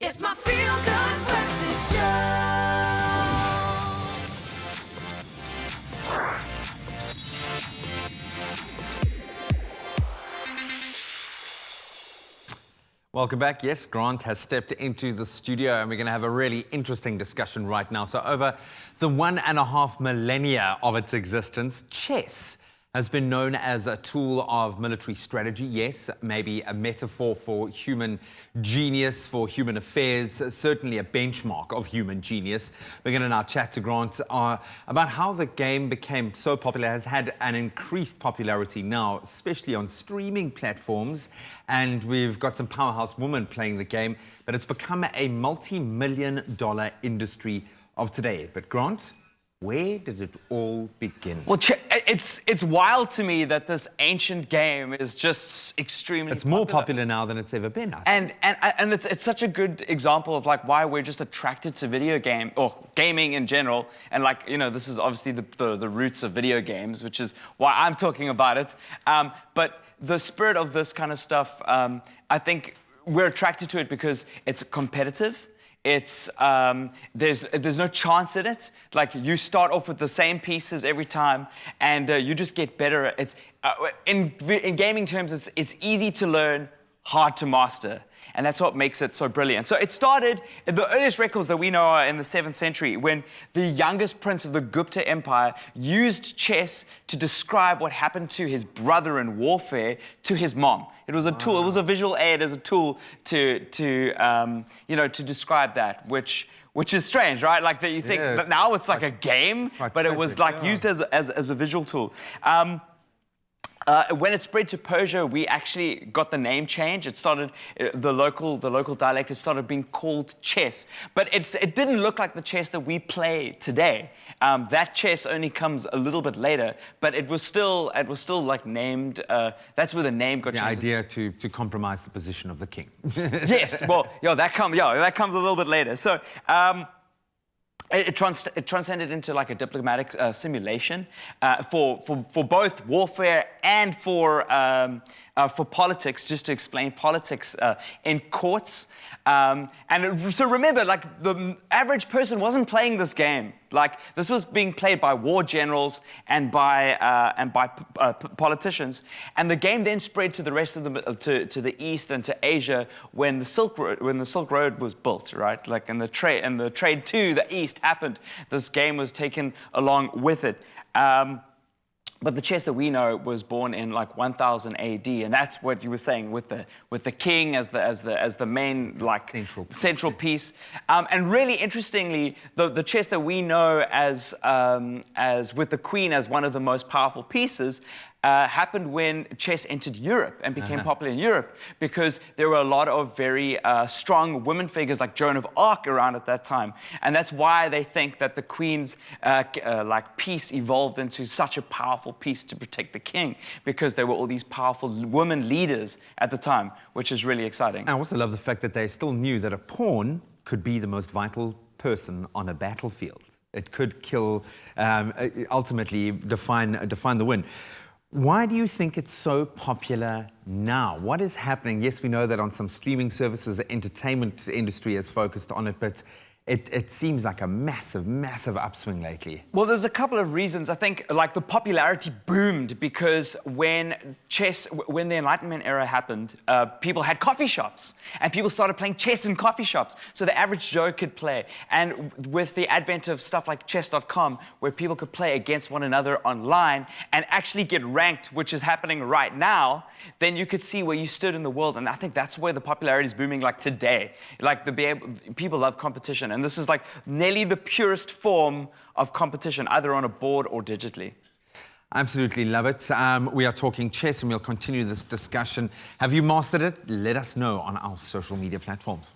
It's my feel-good breakfast show. Welcome back. Yes, Grant has stepped into the studio and we're going to have a really interesting discussion right now. So over the 1.5 millennia of its existence, chess has been known as a tool of military strategy. Yes, maybe a metaphor for human genius, for human affairs, certainly a benchmark of human genius. We're going to now chat to Grant about how the game became so popular, has had an increased popularity now, especially on streaming platforms. And we've got some powerhouse women playing the game, but it's become a multi-million-dollar industry of today. But Grant, where did it all begin? Well, it's wild to me that this ancient game is just extremely It's more popular now than it's ever been, I think. And it's such a good example of like why we're just attracted to video game or gaming in general. And like, you know, this is obviously the roots of video games, which is why I'm talking about it. But the spirit of this kind of stuff, I think we're attracted to it because it's competitive. It's there's no chance in it. Like you start off with the same pieces every time, and you just get better. It's in gaming terms, it's easy to learn, hard to master, and that's what makes it so brilliant. So it started. The earliest records that we know are in the 7th century, when the youngest prince of the Gupta Empire used chess to describe what happened to his brother in warfare to his mom. It was a tool. It was a visual aid as a tool to you know, to describe that, which is strange, right? Like that you think that now it's like a game, but it was like used as a visual tool. When it spread to Persia, we actually got the name change. It started, the local dialect, it started being called chess. But it didn't look like the chess that we play today. That chess only comes a little bit later, but it was still like named, that's where the name got changed. The idea to compromise the position of the king. Yes, well, that comes a little bit later. So, it transcended into like a diplomatic simulation for both warfare and for politics, just to explain politics in courts. So remember, like the average person wasn't playing this game. Like this was being played by war generals and by politicians. And the game then spread to the rest of to the east and to Asia when the Silk Road was built, right? Like and the trade to the east happened. This game was taken along with it. But the chess that we know was born in like 1000 AD, and that's what you were saying with the king as the main like central piece. And really interestingly, the chess that we know as with the queen as one of the most powerful pieces happened when chess entered Europe and became popular in Europe, because there were a lot of very strong women figures like Joan of Arc around at that time, and that's why they think that the queen's like piece evolved into such a powerful piece to protect the king, because there were all these powerful women leaders at the time, which is really exciting. I also love the fact that they still knew that a pawn could be the most vital person on a battlefield. It could kill, ultimately define the win. Why do you think it's so popular now? What is happening? Yes, we know that on some streaming services, the entertainment industry has focused on it, but it seems like a massive, massive upswing lately. Well, there's a couple of reasons. I think like the popularity boomed because when the Enlightenment era happened, people had coffee shops and people started playing chess in coffee shops. So the average Joe could play. And with the advent of stuff like chess.com, where people could play against one another online and actually get ranked, which is happening right now, then you could see where you stood in the world. And I think that's where the popularity is booming like today. Like people love competition. And this is like nearly the purest form of competition, either on a board or digitally. Absolutely love it. We are talking chess and we'll continue this discussion. Have you mastered it? Let us know on our social media platforms.